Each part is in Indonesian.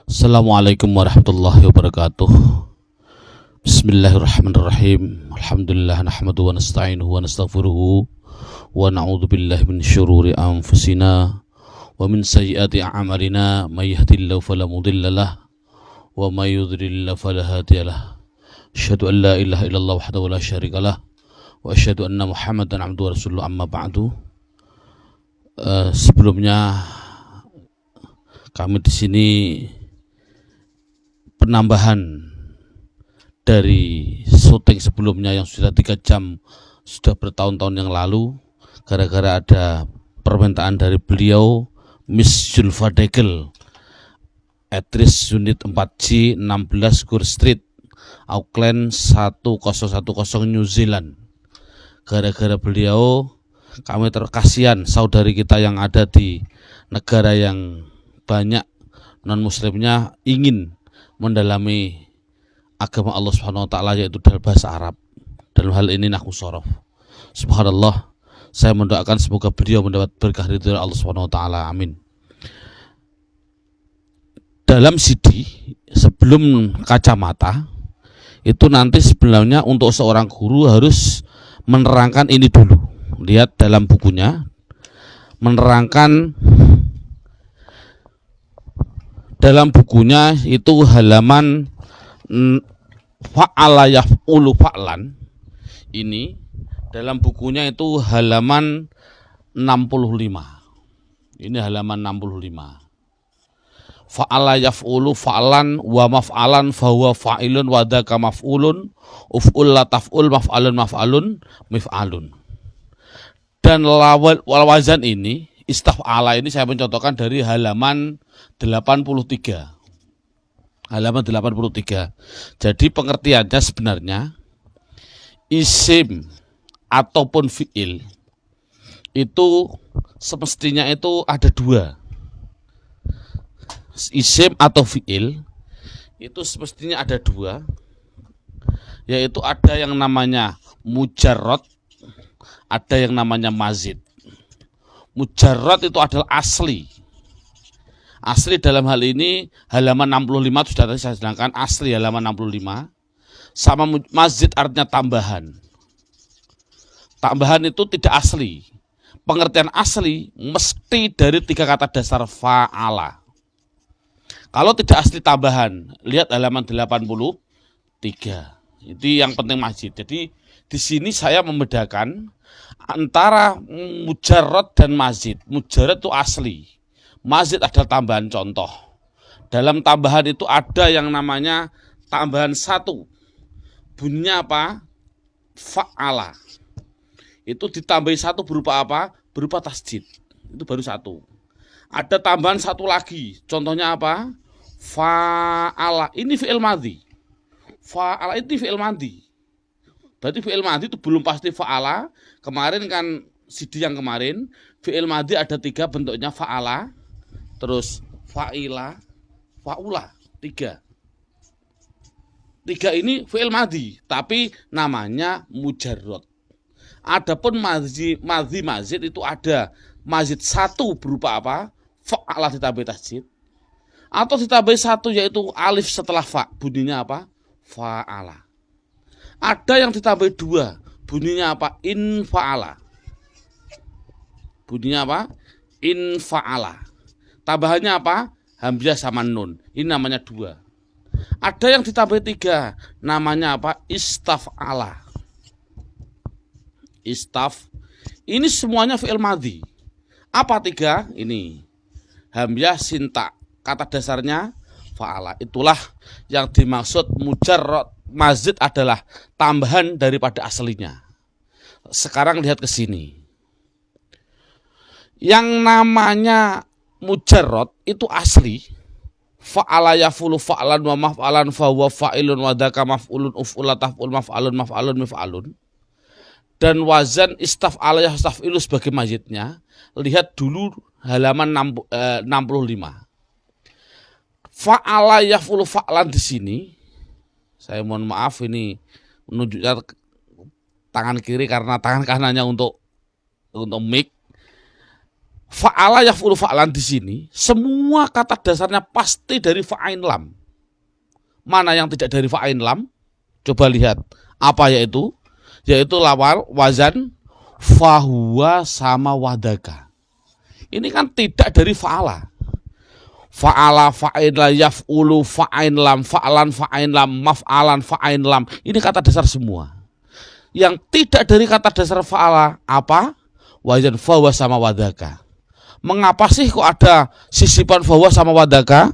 Assalamualaikum warahmatullahi wabarakatuh. Bismillahirrahmanirrahim. Alhamdulillah nahmaduhu wa nasta'inuhu wa nastaghfiruhu wa na'udzu billahi min syururi anfusina wa min sayyiati a'malina may yahdihillahu fala mudilla lahu wa may yudlil fala hadiya lahu. Asyhadu an la ilaha illallah wahdahu la syarika lahu wa asyhadu anna Muhammadan abduhu wa rasuluhu amma ba'du. Sebelumnya kami di sini penambahan dari syuting sebelumnya yang sudah 3 jam, sudah bertahun-tahun yang lalu, gara-gara ada permintaan dari beliau, Miss Zulfa Degel, aktris unit 4G 16 Gur Street, Auckland 1010 New Zealand. Gara-gara beliau, kami terkasihan saudari kita yang ada di negara yang banyak non-muslimnya ingin mendalami agama Allah Subhanahu wa taala, yaitu dalam bahasa Arab. Dalam hal ini nahwu shorof. Subhanallah, saya mendoakan semoga beliau mendapat berkah ridho Allah Subhanahu wa taala. Amin. Dalam CD sebelum kacamata itu nanti sebenarnya untuk seorang guru harus menerangkan ini dulu. Lihat dalam bukunya, menerangkan dalam bukunya itu halaman fa'ala yaf'ulu fa'lan. Ini dalam bukunya itu halaman 65. Ini halaman 65. Fa'ala yaf'ulu fa'lan wa maf'alan fahuwa fa'ilun wa dzaka maf'ulun uf'ul la taf'ul maf'alun mif'alun. Dan wazan ini istaf'ala ini saya mencontohkan dari halaman 83. Halaman 83. Jadi pengertiannya sebenarnya isim ataupun fi'il itu semestinya itu ada dua. Isim atau fi'il itu semestinya ada dua, yaitu ada yang namanya mujarrad, ada yang namanya mazid. Mujarrad itu adalah asli. Asli dalam hal ini halaman 65 sudah tadi saya sedangkan asli halaman 65. Sama mazid artinya tambahan. Tambahan itu tidak asli. Pengertian asli mesti dari 3 kata dasar fa'ala. Kalau tidak asli tambahan, lihat halaman 83. Itu yang penting mazid. Jadi di sini saya membedakan antara mujarrad dan mazid. Mujarrad itu asli, mazid adalah tambahan. Contoh, dalam tambahan itu ada yang namanya tambahan 1. Bunyinya apa? Fa'ala. Itu ditambahi 1 berupa apa? Berupa tasjid. Itu baru 1. Ada tambahan 1 lagi. Contohnya apa? Fa'ala. Ini fi'il madhi. Fa'ala itu fi'il madhi. Berarti fi'il madhi itu belum pasti fa'ala. Kemarin kan CD yang kemarin, fi'il madhi ada 3 bentuknya, fa'ala, terus fa'ila, fa'ula. 3 ini fi'il madhi, tapi namanya mujarrad. Adapun mazid itu ada mazid 1 berupa apa? Fa'ala ditambahi tasjid, atau ditambahi 1 yaitu alif setelah fa, bunyinya apa? Fa'ala. Ada yang ditambahi 2, bunyinya apa? In fa'ala. Bunyinya apa? In fa'ala. Tambahannya apa? Hamzah sama nun. Ini namanya 2. Ada yang ditambahi 3, namanya apa? Istaf'ala. Istaf. Ini semuanya fi'il madhi. Apa 3? Ini hamzah sinta. Kata dasarnya fa'ala. Itulah yang dimaksud mujarrad. Mazid adalah tambahan daripada aslinya. Sekarang lihat ke sini. Yang namanya mujarrad itu asli. Fa'ala yafulu fa'lan wa maf'alan fahuwa fa'ilun wa dzaka maf'ulun uf'ula taf'ul maf'alun mif'alun. Dan wazan istaf'ala yastaf'ilu sebagai mazidnya. Lihat dulu halaman 65. Fa'ala yafulu fa'lan di sini. Saya mohon maaf ini menunjukkan tangan kiri karena tangan kanannya untuk mic. Fa'ala yaf'ulu fa'lan di sini semua kata dasarnya pasti dari fa'ain lam. Mana yang tidak dari fa'ain lam? Coba lihat apa yaitu lawar wazan fahuwa sama wadaka. Ini kan tidak dari fa'ala. Fa'ala fa'ain la yaf'ulu fa'ain lam fa'lan fa'ain lam maf'alan fa'ain lam. Ini kata dasar semua. Yang tidak dari kata dasar fa'ala apa? Wazan fahuwa sama wadaka. Mengapa sih kok ada sisipan fahuwa sama wadaka?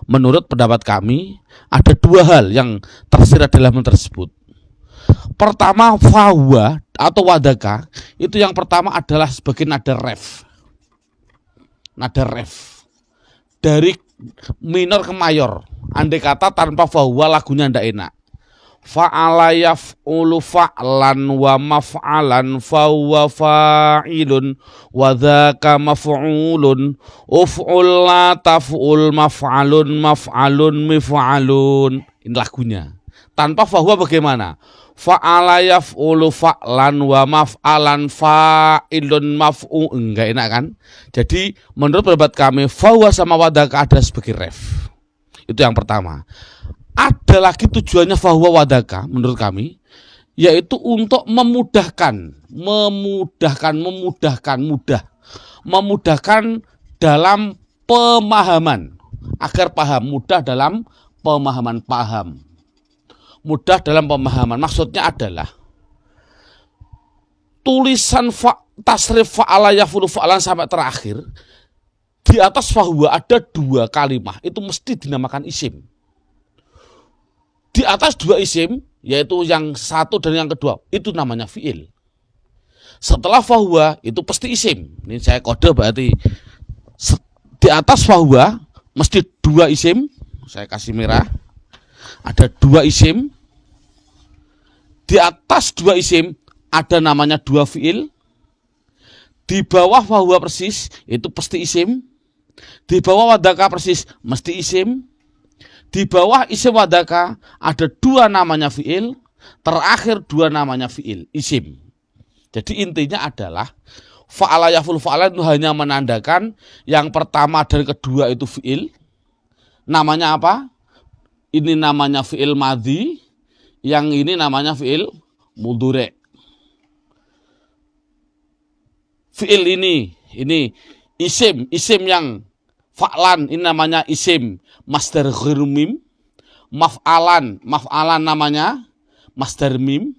Menurut pendapat kami ada dua hal yang tersirat dalam tersebut. Pertama, fahuwa atau wadaka itu yang pertama adalah sebagai nada ref. Nada ref dari minor ke mayor. Andai kata tanpa fahuwa lagunya ndak enak. Fa'ala yaf'ulu fa'lan wa maf'alan fahuwa fa'ilun wa dzaka maf'ulun uf'ul la taf'ul maf'alun maf'alun mif'alun. Ini lagunya. Tanpa fahuwa bagaimana? Fa'ala yaf'ulu fa'lan wa maf'alan fa'ilun maf'u. Enggak enak kan? Jadi menurut pendapat kami fahuwa sama wadaka ada sebagai ref. Itu yang pertama. Ada lagi tujuannya fahuwa wadaka menurut kami, yaitu untuk memudahkan dalam pemahaman, agar paham, mudah dalam pemahaman, mudah dalam pemahaman. Maksudnya adalah tulisan tasrif fa'ala yaf'ulu fa'lan sampai terakhir di atas fahuwa ada dua kalimah, itu mesti dinamakan isim. Di atas dua isim, yaitu yang satu dan yang kedua, itu namanya fi'il. Setelah fahuwa, itu pasti isim. Ini saya kode berarti di atas fahuwa, mesti dua isim. Saya kasih merah. Ada dua isim. Di atas dua isim, ada namanya dua fi'il. Di bawah fahuwa persis, itu pasti isim. Di bawah wadaka persis, mesti isim. Di bawah isim wadaka ada dua namanya fi'il, terakhir dua namanya fi'il, isim. Jadi intinya adalah fa'ala yaf'ulu fa'lan itu hanya menandakan yang pertama dan kedua itu fi'il. Namanya apa? Ini namanya fi'il madhi, yang ini namanya fi'il mudhari'. Fi'il ini isim yang fa'lan ini namanya isim masdar ghairu mim, maf'alan namanya masdar mim,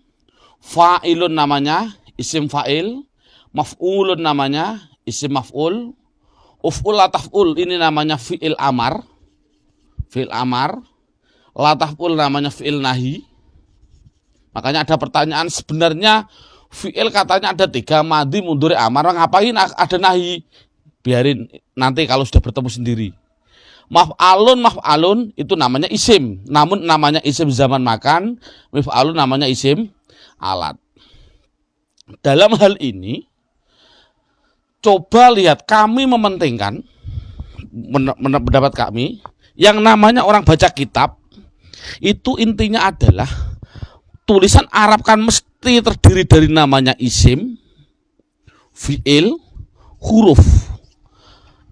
fa'ilun namanya isim fa'il, maf'ulun namanya isim maf'ul, uf'ul la taf'ul ini namanya fi'il amar, la taf'ul namanya fi'il nahi. Makanya ada pertanyaan, sebenarnya fi'il katanya ada tiga, madhi, mudhari, amar, ngapain ada nahi? Biarin nanti kalau sudah bertemu sendiri. Maf'alun itu namanya isim, namun namanya isim zaman makan. Maf'alun namanya isim alat. Dalam hal ini coba lihat, kami mementingkan pendapat kami yang namanya orang baca kitab itu intinya adalah tulisan Arab kan mesti terdiri dari namanya isim, fi'il, huruf.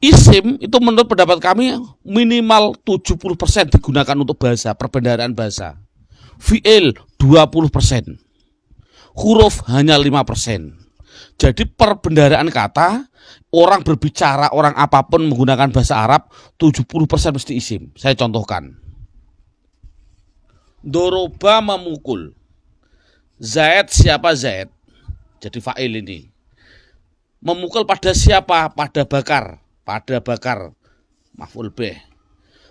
Isim itu menurut pendapat kami minimal 70% digunakan untuk bahasa, perbendaharaan bahasa. Fi'il 20%. Huruf hanya 5%. Jadi perbendaharaan kata, orang berbicara, orang apapun menggunakan bahasa Arab 70% mesti isim. Saya contohkan. Doroba memukul. Zaid, siapa Zaid? Jadi fa'il ini. Memukul pada siapa? Pada bakar. Maf'ul bih.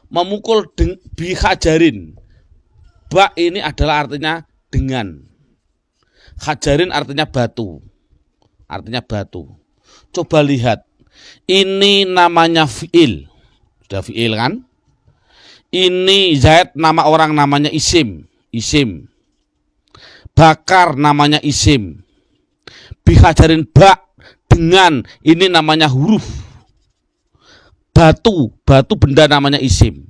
Memukul bi hajarin. Ba ini adalah artinya dengan. Hajarin artinya batu. Coba lihat. Ini namanya fi'il. Sudah fi'il kan? Ini Zaid nama orang, namanya isim. Bakar namanya isim. Bi hajarin ba dengan, ini namanya huruf. Batu benda namanya isim.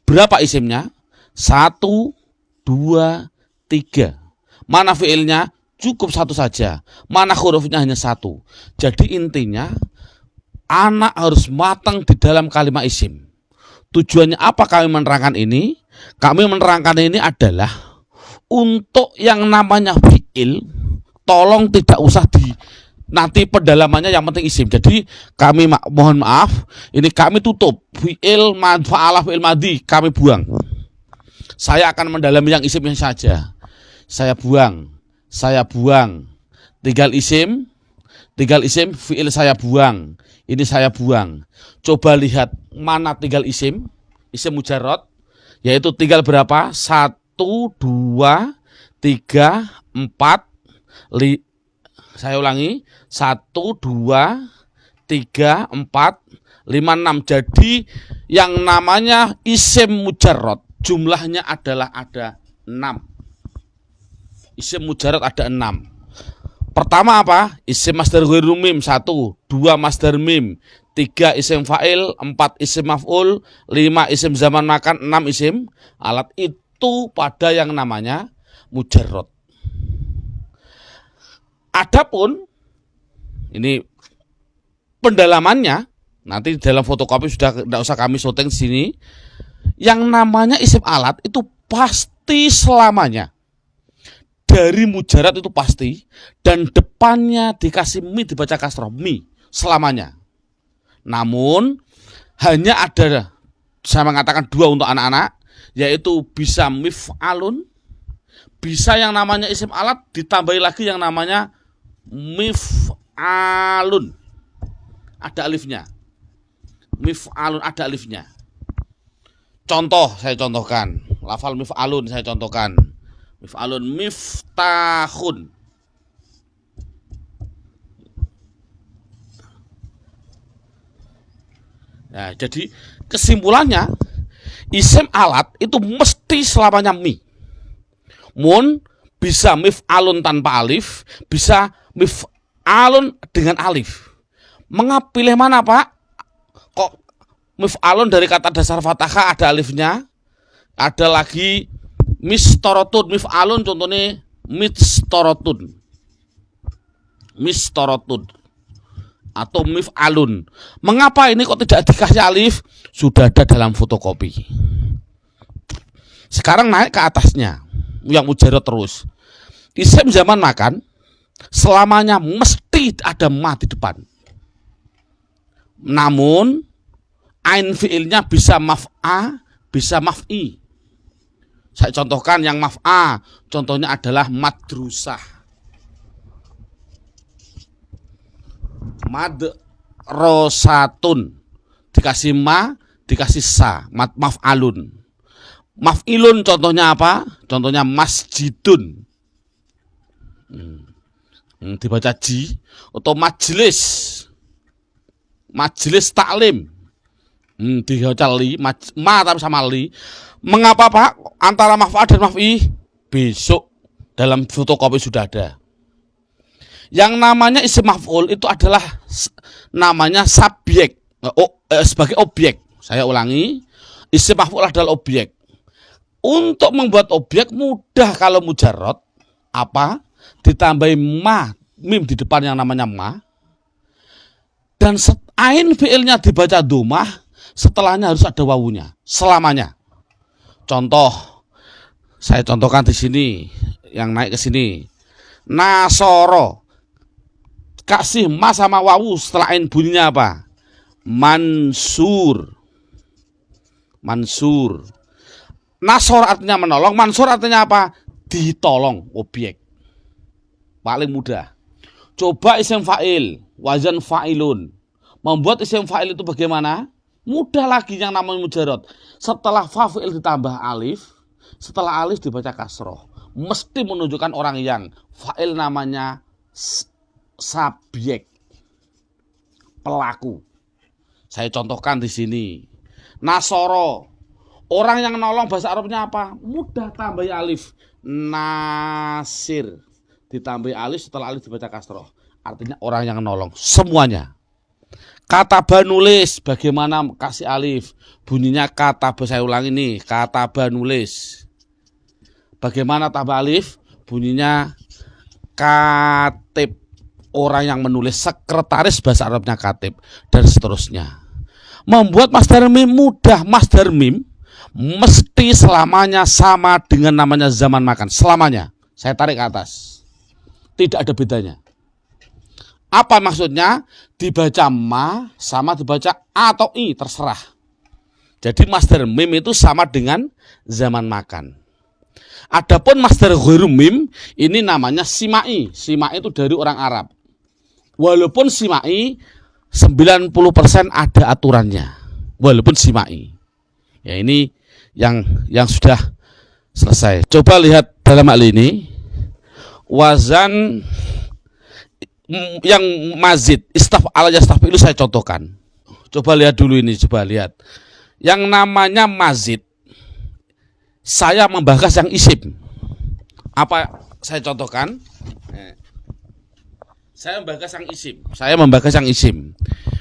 Berapa isimnya? 1, 2, 3. Mana fiilnya? Cukup satu saja. Mana hurufnya? Hanya satu. Jadi intinya Anak harus matang di dalam kalimat isim. Tujuannya apa kami menerangkan ini? Kami menerangkan ini adalah untuk yang namanya fi'il, tolong tidak usah nanti pendalamannya, yang penting isim. Jadi kami mohon maaf, ini kami tutup fi'il fa'ala fi'il madhi, kami buang. Saya akan mendalami yang isimnya saja. Saya buang. Tinggal isim fi'il saya buang. Ini saya buang. Coba lihat mana tinggal isim mujarrad, yaitu tinggal berapa? 1, 2, 3, 4, saya ulangi, 1, 2, 3, 4, 5, 6. Jadi yang namanya isim mujarrad jumlahnya adalah ada 6. Isim mujarrad ada 6. Pertama apa? Isim masdar ghairu mim 1, 2 masdar mim, 3 isim fa'il, 4 isim maf'ul, 5 isim zaman makan, 6 isim alat. Itu pada yang namanya mujarrad. Adapun ini pendalamannya nanti dalam fotokopi sudah tidak usah kami syuting di sini. Yang namanya isim alat itu pasti selamanya dari mujarrad, itu pasti, dan depannya dikasih mi, dibaca kasroh, mi selamanya. Namun hanya ada, saya mengatakan 2 untuk anak-anak, yaitu bisa mif'alun, bisa yang namanya isim alat ditambahi lagi yang namanya mif'alun, ada alifnya. Mif'alun ada alifnya. Contoh saya contohkan, lafal mif'alun saya contohkan. Mif'alun miftahun. Nah, jadi kesimpulannya isim alat itu mesti selamanya mi. Mun bisa mif'alun tanpa alif, bisa mif'alun dengan alif. Mengapa pilih mana, Pak? Kok mif'alun dari kata dasar fathah ada alifnya? Ada lagi mistorotun, mif'alun contohnya mistorotun atau mif'alun. Mengapa ini kok tidak dikasih alif? Sudah ada dalam fotokopi. Sekarang naik ke atasnya, yang mujarrad terus. Isim zaman makan selamanya mesti ada ma di depan. Namun ain fi'ilnya bisa maf'a, bisa maf'i. Saya contohkan yang maf'a, contohnya adalah madrusah. Madrosatun, dikasih ma, dikasih sa, maf'alun. Maf'ilun contohnya apa? Contohnya masjidun, dibaca ji. Atau majlis, majelis taklim, dibaca li, ma tapi sama li. Mengapa, Pak, antara maf'al dan maf'i? Besok dalam fotokopi sudah ada. Yang namanya isim maf'ul itu adalah namanya subjek, sebagai objek. Saya ulangi, isim maf'ul adalah objek. Untuk membuat objek mudah kalau mujarrad, apa? Ditambahi ma, mim di depan yang namanya ma, dan ain fi'ilnya dibaca domah, setelahnya harus ada wawunya selamanya. Contoh, saya contohkan di sini, yang naik ke sini. Nasoro, kasih ma sama wawu, setelah ain bunyinya apa? Mansur. Nasor artinya menolong, mansur artinya apa? Ditolong, objek. Paling mudah. Coba isim fa'il, wazan fa'ilun. Membuat isim fa'il itu bagaimana? Mudah lagi yang namanya mujarrad. Setelah fa'il ditambah alif, setelah alif dibaca kasroh. Mesti menunjukkan orang yang fa'il namanya subjek, pelaku. Saya contohkan di sini. Nasoro, orang yang nolong, bahasa Arabnya apa? Mudah, tambah alif. Nasir, ditambah alif, setelah alif dibaca kasroh. Artinya orang yang nolong, semuanya. Kataba nulis, bagaimana kasih alif? Bunyinya kataba, saya ulangi nih, kataba nulis. Bagaimana tambah alif? Bunyinya katib. orang yang menulis, sekretaris bahasa Arabnya katib, dan seterusnya. Membuat masdar mim mudah. Masdar mim mesti selamanya sama dengan namanya zaman makan. Selamanya. Saya tarik ke atas. Tidak ada bedanya. Apa maksudnya? Dibaca ma sama dibaca a atau i, terserah. Jadi masdar mim itu sama dengan zaman makan. Adapun masdar ghairu mim ini namanya simai. Simai itu dari orang Arab. Walaupun simai 90% ada aturannya. Walaupun simai. Ya ini yang sudah selesai. Coba lihat dalam hal ini wazan yang mazid, istaf'ala yastaf'ilu saya contohkan. Coba lihat dulu ini, coba lihat. Yang namanya mazid, saya membahas yang isim. Apa saya contohkan? Saya membahas yang isim. Saya membahas yang isim.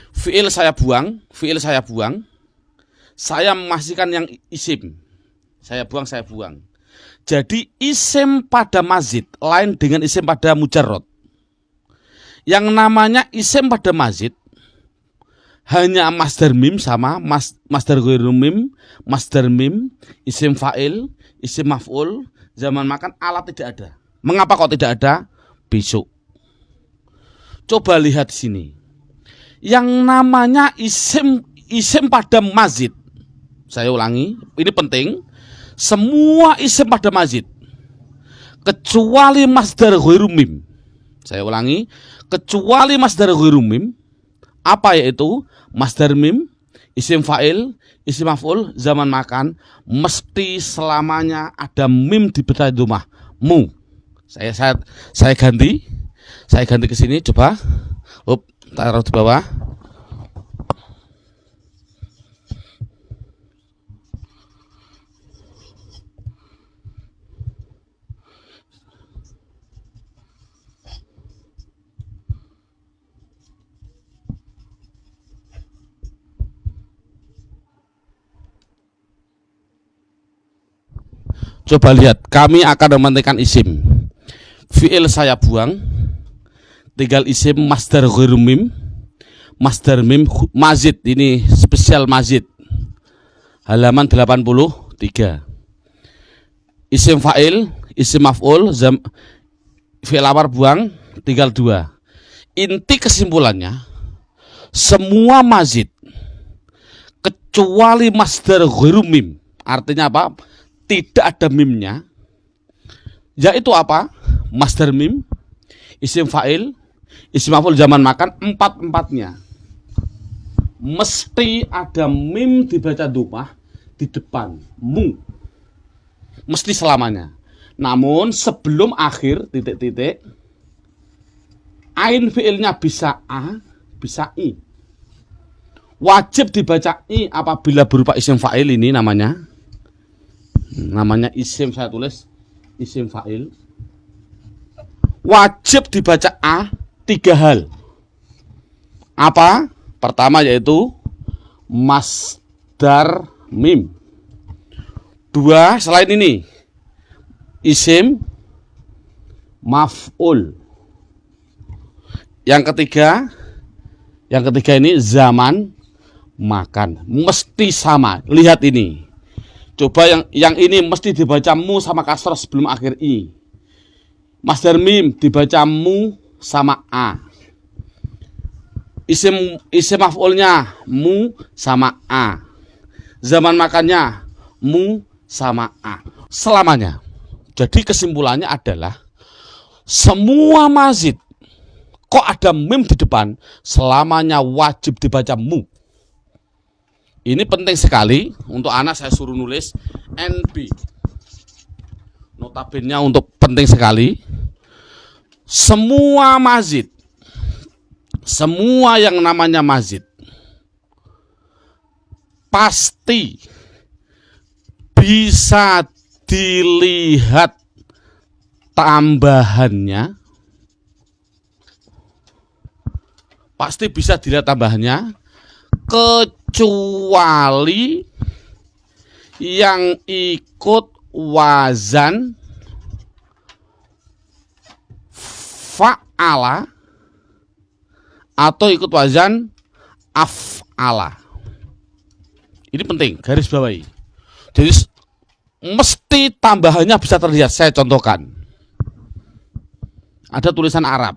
Fi'il saya buang, fi'il saya buang. Saya memasihkan yang isim. Saya buang, saya buang. Jadi isim pada mazid lain dengan isim pada mujarrad. Yang namanya isim pada mazid hanya masdar mim sama masdar ghairu mim, masdar mim, isim fa'il, isim maf'ul, zaman makan, alat tidak ada. Mengapa kok tidak ada? Besok. Coba lihat sini. Yang namanya isim pada mazid. Saya ulangi, ini penting. Semua isim pada mazid kecuali masdar ghairu mim. Saya ulangi, kecuali masdar ghairu mim. Apa yaitu? Masdar mim, isim fa'il, isim maf'ul, zaman makan, mesti selamanya ada mim di betah rumah. Mu. Saya ganti. Saya ganti ke sini, coba. Taruh di bawah. Coba lihat, kami akan mementingkan isim. Fi'il saya buang, tinggal isim masdar ghairu mim, masdar mim mazid, ini spesial mazid. Halaman 83. Isim fa'il, isim maf'ul, fi'il amar buang, tinggal 2. Inti kesimpulannya, semua mazid kecuali masdar ghairu mim. Artinya apa? Tidak ada mimnya, yaitu apa? Masdar mim, isim fa'il, isim maf'ul, zaman makan, empat-empatnya mesti ada mim dibaca dhammah di depan, mu, mesti selamanya. Namun sebelum akhir titik-titik, ain fi'ilnya bisa a, bisa i. Wajib dibaca i apabila berupa isim fa'il, ini namanya isim, saya tulis isim fa'il. Wajib dibaca a 3 hal. Apa? Pertama yaitu masdar mim. 2, selain ini isim maf'ul. Yang ketiga ini zaman makan. Mesti sama. Lihat ini. Coba yang ini mesti dibaca mu sama kasroh sebelum akhir i. Masdar mim dibaca mu sama a. Isim maf'ulnya mu sama a. Zaman makannya mu sama a. Selamanya. Jadi kesimpulannya adalah semua mazid kok ada mim di depan, selamanya wajib dibaca mu. Ini penting sekali untuk anak, saya suruh nulis NB. Notabene untuk penting sekali. Semua mazid, semua yang namanya mazid pasti bisa dilihat tambahannya. Pasti bisa dilihat tambahannya, kecuali yang ikut wazan fa'ala atau ikut wazan af'ala. Ini penting, garis bawahi. Jadi mesti tambahannya bisa terlihat. Saya contohkan. Ada tulisan Arab.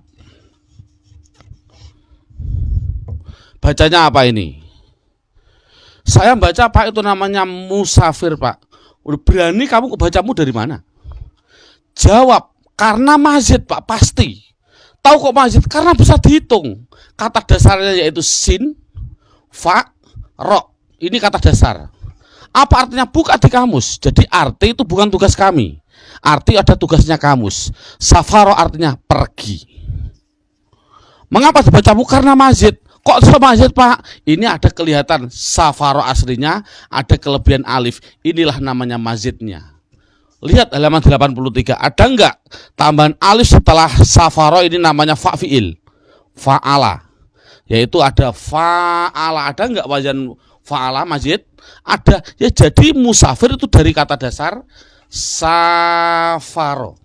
Bacanya apa ini? Saya baca, Pak, itu namanya musafir, Pak. Udah berani kamu bacamu dari mana? Jawab, karena mazid, Pak, pasti. Tahu kok mazid? Karena bisa dihitung. Kata dasarnya yaitu sin, fa, ro. Ini kata dasar. Apa artinya? Buka di kamus. Jadi arti itu bukan tugas kami. Arti ada tugasnya kamus. Safaro artinya pergi. Mengapa dibacamu? Karena mazid. Kok sama mazid, Pak? Ini ada kelihatan safaro aslinya, ada kelebihan alif. Inilah namanya mazidnya. Lihat halaman 83. Ada enggak tambahan alif setelah safaro? Ini namanya fa'fi'il. Fa'ala. Yaitu ada fa'ala. Ada enggak wazan fa'ala mazid? Ada. Ya, jadi musafir itu dari kata dasar safaro.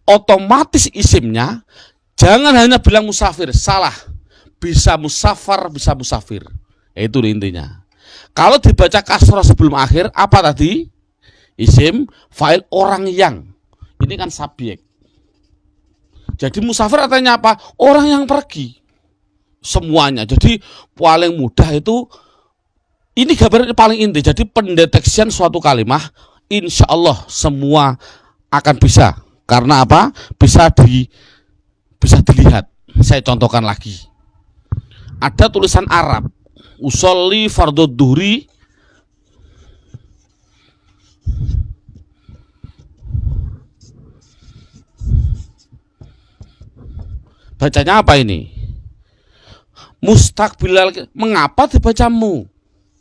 Otomatis isimnya jangan hanya bilang musafir, salah. Bisa musafar, bisa musafir. Itu intinya. Kalau dibaca kasroh sebelum akhir, apa tadi? Isim, fa'il, orang yang. Ini kan subjek. Jadi musafir artinya apa? Orang yang pergi. Semuanya. Jadi paling mudah itu, ini gambarnya paling inti. Jadi pendeteksian suatu kalimah, insya Allah semua akan bisa. Karena apa? Bisa dilihat. Saya contohkan lagi. Ada tulisan Arab. Usolli fardhu dhuhri. Bacanya apa ini? Mustaqbilal. Mengapa dibacamu?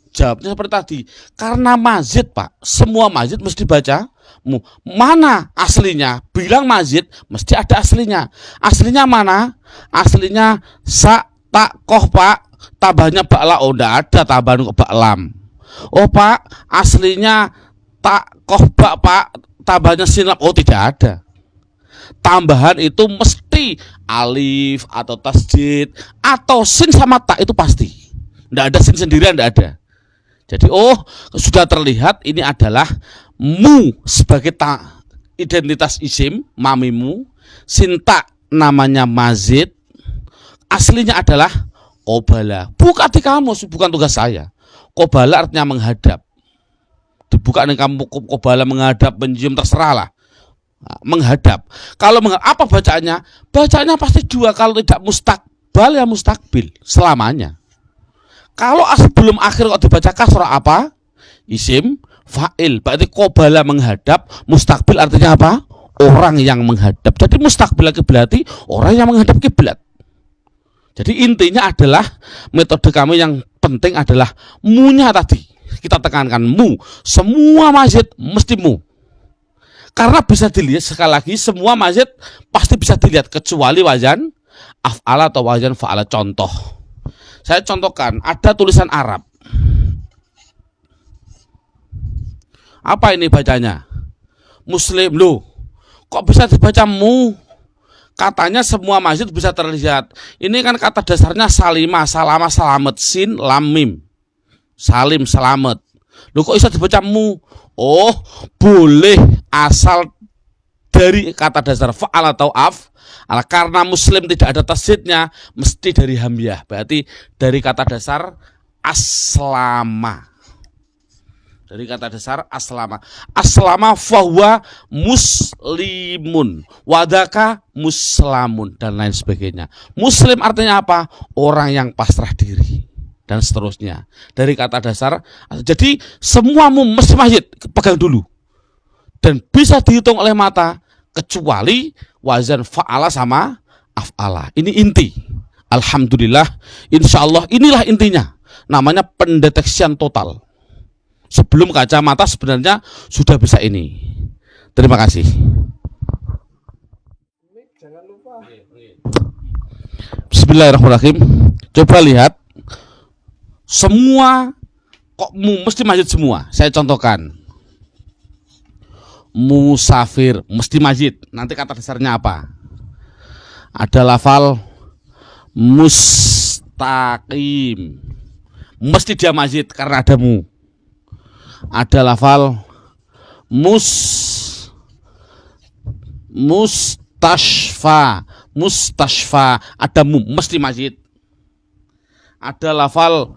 Jawabnya seperti tadi. Karena mazid, Pak. Semua mazid mesti baca mu. Mana aslinya? Bilang mazid mesti ada aslinya. Aslinya mana? Aslinya sa, tak, koh, Pak. Tambahnya bakla. Oh, enggak ada tambahan kok baklam. Oh, Pak, aslinya tak, koh, bak, Pak. Tambahnya sinlap. Oh, tidak ada. Tambahan itu mesti alif atau tasjid atau sin sama tak, itu pasti. Enggak ada sin sendirian, enggak ada. Jadi sudah terlihat ini adalah mu sebagai identitas isim, mamimu. Sinta namanya mazid. Aslinya adalah qobala. Buka di kamus, bukan tugas saya. Qobala artinya menghadap. Dibuka nih kamu, qobala menghadap, mencium, terserahlah. Menghadap. Kalau apa bacaannya? Bacaannya pasti dua. Kalau tidak mustaqbal ya mustaqbil selamanya. Kalau sebelum akhir kok dibaca kasrah apa? Isim fa'il. Berarti qobala menghadap, mustaqbil artinya apa? Orang yang menghadap. Jadi mustaqbil berarti orang yang menghadap kiblat. Jadi intinya adalah metode kami yang penting adalah mu-nya tadi. Kita tekankan mu. Semua mazid mesti mu. Karena bisa dilihat sekali lagi semua mazid pasti bisa dilihat kecuali wazan af'ala atau wazan fa'ala. Contoh. Saya contohkan, ada tulisan Arab. Apa ini bacanya? Muslim. Loh, kok bisa dibaca mu? Katanya semua mazid bisa terlihat. Ini kan kata dasarnya salimah, salama, selamat, sin, lam, mim. Salim, selamat. Loh, kok bisa dibaca mu? Oh, boleh asal dari kata dasar fa'al atau af. Karena muslim tidak ada tasydidnya, mesti dari hamzah. Berarti dari kata dasar aslama. Dari kata dasar aslama. Aslama fahuwa muslimun, wadaka muslamun, dan lain sebagainya. Muslim artinya apa? Orang yang pasrah diri, dan seterusnya. Dari kata dasar. Jadi semua mesti masjid pegang dulu. Dan bisa dihitung oleh mata kecuali wazan fa'ala sama af'ala. Ini inti. Alhamdulillah, insya Allah inilah intinya. Namanya pendeteksian total. Sebelum kacamata sebenarnya sudah bisa ini. Terima kasih. Bismillahirrahmanirrahim. Coba lihat. Semua kok mesti masjid semua. Saya contohkan. Musafir mesti masjid. Nanti kata dasarnya apa? Ada lafal mustaqim. Mesti dia mazid karena ada mu. Ada lafal mustashfa, ada mu, mesti mazid. Ada lafal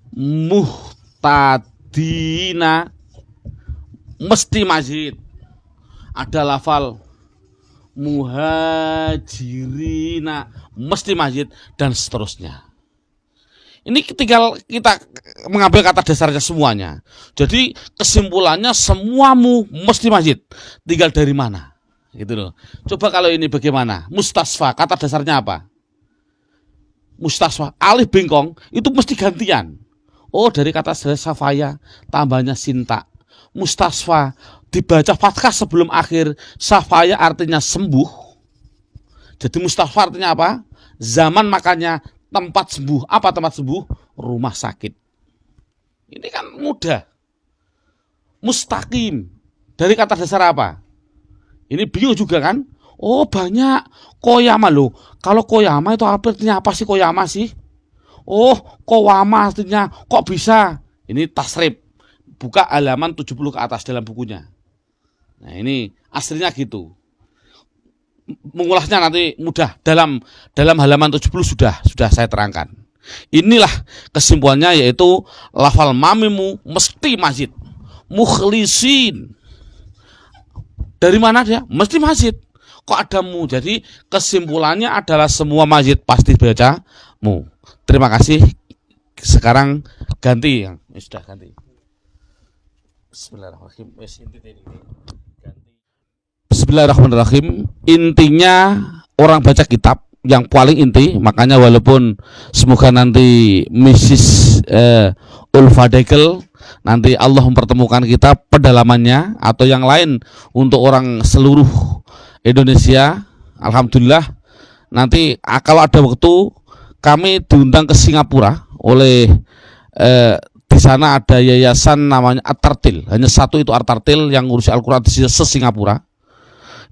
muhtadina, mesti mazid. Ada lafal muhajirina, mesti mazid, dan seterusnya. Ini tinggal kita mengambil kata dasarnya semuanya. Jadi kesimpulannya semuamu mesti mazid. Tinggal dari mana, gitu loh. Coba kalau ini bagaimana? Mustasfa, kata dasarnya apa? Mustasfa, alif bengkong itu mesti gantian. Oh, dari kata safaya tambahnya sinta. Mustasfa dibaca fathah sebelum akhir. Safaya artinya sembuh. Jadi mustasfa artinya apa? Zaman makanya tempat sembuh. Apa tempat sembuh? Rumah sakit. Ini kan mudah. Mustaqim dari kata dasar apa? Ini bingung juga kan? Oh, banyak. Koyama loh. Kalau koyama itu artinya apa sih koyama sih? Oh, kowama artinya kok bisa? Ini tasrif. Buka halaman 70 ke atas dalam bukunya. Nah, ini aslinya gitu. Mengulasnya nanti mudah, dalam halaman 70 sudah saya terangkan. Inilah kesimpulannya, yaitu lafal mamimu mesti mazid. Mukhlisin, dari mana dia? Mesti mazid. Kok ada mu? Jadi kesimpulannya adalah semua mazid pasti baca mu. Terima kasih. Sekarang ganti yang sudah ganti. Bismillahirrahmanirrahim. Bismillahirrahmanirrahim. Intinya orang baca kitab yang paling inti, makanya walaupun semoga nanti Mrs. Ulfadekel nanti Allah mempertemukan kita pendalamannya atau yang lain untuk orang seluruh Indonesia, alhamdulillah nanti kalau ada waktu kami diundang ke Singapura oleh di sana ada yayasan namanya At-Tartil, hanya satu itu At-Tartil yang ngurusi Al-Quran di Singapura.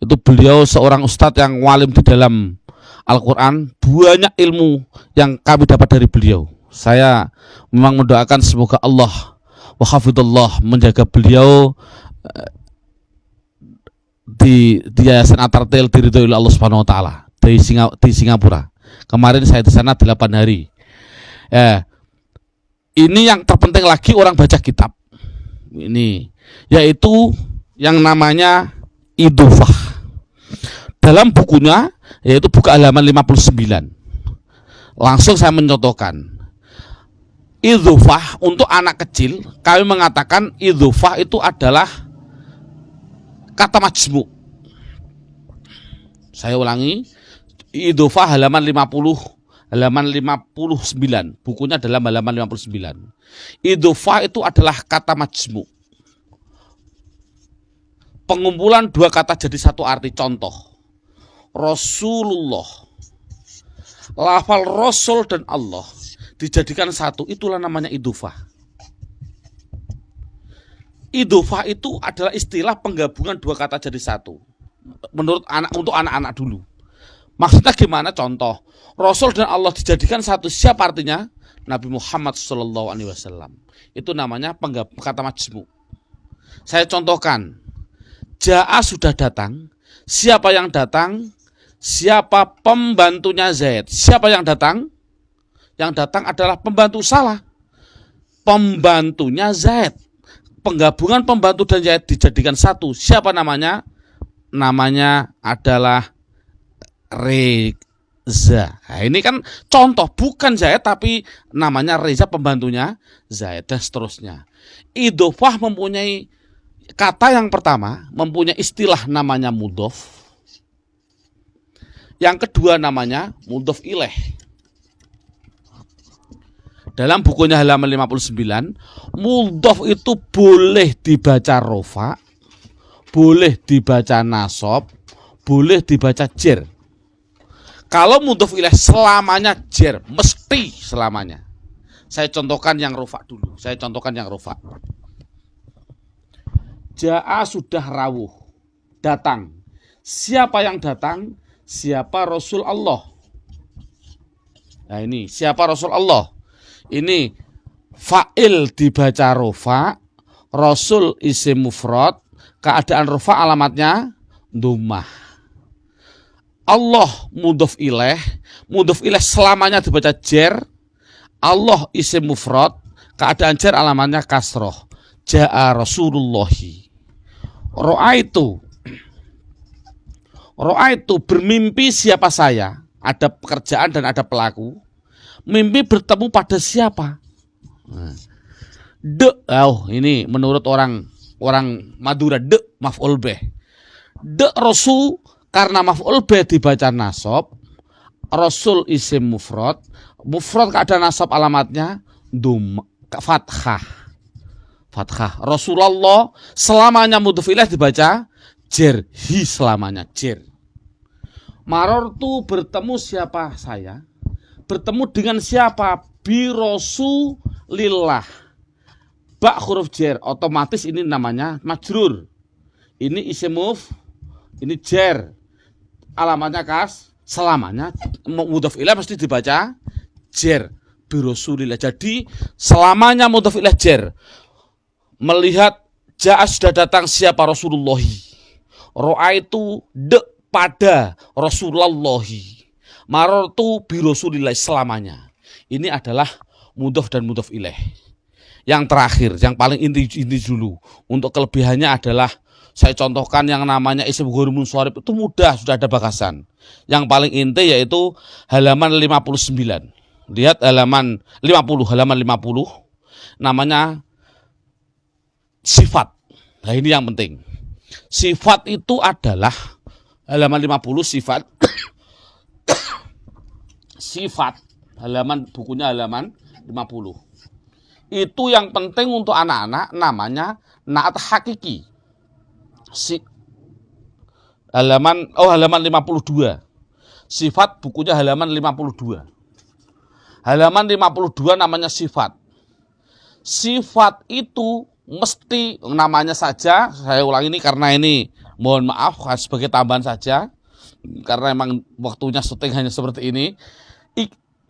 Itu beliau seorang ustadz yang walim di dalam Al-Quran, banyak ilmu yang kami dapat dari beliau. Saya memang mendoakan semoga Allah wa hafidhullah menjaga beliau di Yayasan At-Tartil diridhoi oleh Allah Subhanahu wa taala di Singapura. Kemarin saya di sana 8 hari. Ini yang terpenting lagi orang baca kitab. Ini yaitu yang namanya idhofah. Dalam bukunya, yaitu buka halaman 59. Langsung saya mencontohkan. Idhofah untuk anak kecil, kami mengatakan idhofah itu adalah kata majmu. Saya ulangi, idhofah halaman 59. Bukunya dalam halaman 59. Idhofah itu adalah kata majmu. Pengumpulan dua kata jadi satu arti. Contoh, Rasulullah, lafal Rasul dan Allah dijadikan satu, itulah namanya idhofah. Idhofah itu adalah istilah penggabungan dua kata jadi satu. Menurut untuk anak-anak dulu. Maksudnya gimana? Contoh, Rasul dan Allah dijadikan satu, siapa artinya? Nabi Muhammad SAW. Itu namanya kata majmu. Saya contohkan, Ja'a sudah datang. Siapa yang datang? Siapa pembantunya Zaid? Siapa yang datang? Yang datang adalah pembantu, salah. Pembantunya Zaid. Penggabungan pembantu dan Zaid dijadikan satu. Siapa namanya? Namanya adalah Reza. Nah, ini kan contoh, bukan Zaid tapi namanya Reza, pembantunya Zaid, dan seterusnya. Idhofah mempunyai kata yang pertama, mempunyai istilah namanya mudhof. Yang kedua namanya mudhof ilaih. Dalam bukunya halaman 59, mudhof itu boleh dibaca rofa, boleh dibaca nasab, boleh dibaca jer. Kalau mudhof ilaih selamanya jer, mesti selamanya. Saya contohkan yang rofa dulu. Ja'a sudah rawuh, datang. Siapa yang datang? Siapa Rasul Allah? Nah ini siapa Rasulullah? Ini fa'il dibaca rofa, Rasul isim mufrad, keadaan rofa alamatnya dhammah. Allah mudhof ilaih selamanya dibaca jer. Allah isim mufrad, keadaan jer alamatnya kasroh. Ja'a Rasulullahi. Ro'aitu bermimpi siapa saya. Ada pekerjaan dan ada pelaku. Mimpi bertemu pada siapa? Ini menurut orang Madura maf'ul bih. Rasul karena maf'ul bih dibaca nasab. Rasul isim mufrad keadaan nasab alamatnya fathah. Rasulullah selamanya mudhof ilaih dibaca jer, hi selamanya jer. Marortu bertemu siapa saya? Bertemu dengan siapa? Bi Rasulillah. Ba huruf jer, otomatis ini namanya majrur. Ini isim ini jer. Alamatnya selamanya mudhof ilaih mesti dibaca jer. Bi Rasulillah. Jadi selamanya mudhof ilaih jer. Melihat ja'a sudah datang siapa Rasulullahi. Ro'aitu pada Rasulullahi. Marartu bi Rasulillah selamanya. Ini adalah mudhof dan mudhof ilaih. Yang terakhir, yang paling inti dulu. Untuk kelebihannya adalah saya contohkan yang namanya isim ghairul munsharif itu mudah, sudah ada bakasan. Yang paling inti yaitu halaman 59. Lihat halaman 50 namanya sifat. Nah, ini yang penting. Sifat itu adalah halaman 50 sifat. Sifat halaman bukunya halaman 50. Itu yang penting untuk anak-anak namanya naat hakiki. Halaman 52. Sifat bukunya halaman 52. Halaman 52 namanya sifat. Sifat itu mesti namanya saja, saya ulang ini karena ini mohon maaf sebagai tambahan saja. Karena emang waktunya syuting hanya seperti ini.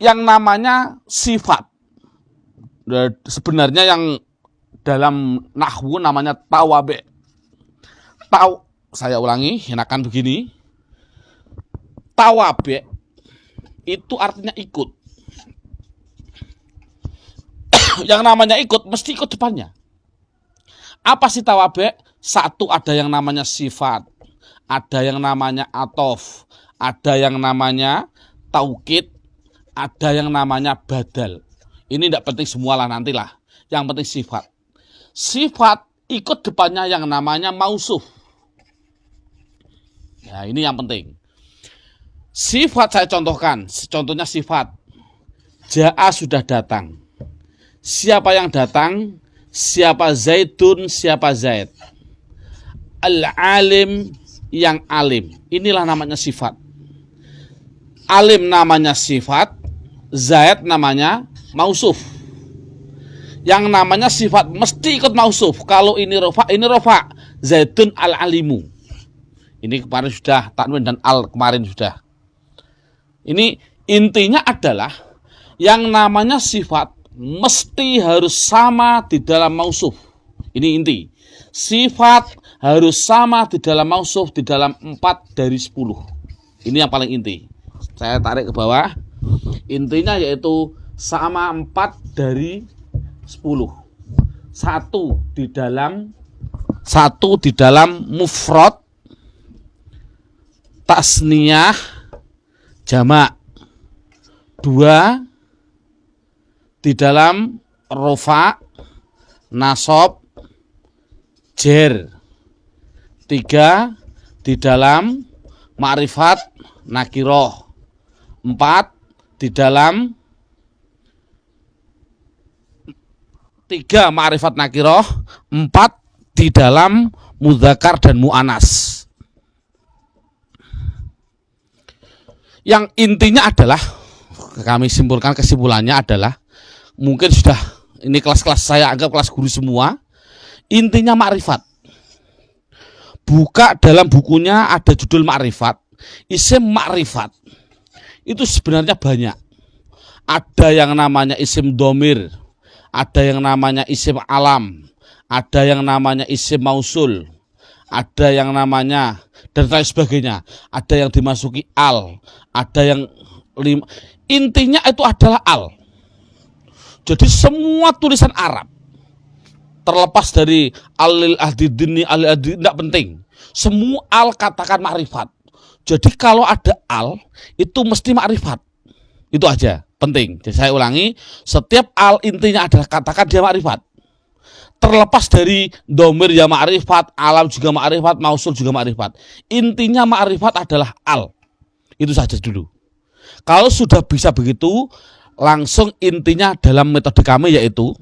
Yang namanya sifat. Sebenarnya yang dalam nahwu namanya tawabe. Saya ulangi, enakan begini. Tawabe itu artinya ikut. Yang namanya ikut mesti ikut depannya. Apa sih tawabe? Satu, ada yang namanya sifat, ada yang namanya atof, ada yang namanya taukid, ada yang namanya badal. Ini tidak penting semualah, nantilah. Yang penting sifat. Sifat ikut depannya yang namanya mausuf. Ya, ini yang penting. Sifat saya contohkan. Contohnya sifat. Ja'a sudah datang. Siapa yang datang? Siapa Zaidun? Siapa Zaid? Al-alim, yang alim. Inilah namanya sifat. Alim namanya sifat. Zaid namanya mausuf. Yang namanya sifat mesti ikut mausuf. Kalau ini rofa. Zaidun al-alimu. Ini kemarin sudah, tanwin dan al kemarin sudah. Ini intinya adalah yang namanya sifat mesti harus sama di dalam mausuf. Ini inti. Sifat harus sama di dalam mausuf di dalam 4 dari 10. Ini yang paling inti. Saya tarik ke bawah. Intinya yaitu sama 4 dari 10. Satu di dalam mufrad, tasniyah, jamak. 2 di dalam rofa, nasab, jer. 3 di dalam ma'rifat, nakiroh. 4 di dalam 3 ma'rifat nakiroh. 4 di dalam mudzakkar dan mu'anas. Yang intinya adalah, kami simpulkan kesimpulannya adalah, mungkin sudah ini kelas-kelas saya anggap kelas guru semua. Intinya makrifat. Buka dalam bukunya ada judul makrifat. Isim makrifat. Itu sebenarnya banyak. ada yang namanya isim domir, ada yang namanya isim alam, ada yang namanya isim mausul, ada yang namanya dan lain sebagainya, ada yang dimasuki al, ada yang intinya itu adalah al. Jadi semua tulisan Arab terlepas dari alil ahdidini alil ahdidini tidak penting, semua al katakan makrifat. Jadi kalau ada al itu mesti makrifat, itu aja penting. Jadi saya ulangi, setiap al intinya adalah katakan dia makrifat. Terlepas dari domir ya makrifat, alam juga makrifat, mausul juga makrifat. Intinya makrifat adalah al. Itu saja dulu. Kalau sudah bisa begitu, langsung intinya dalam metode kami yaitu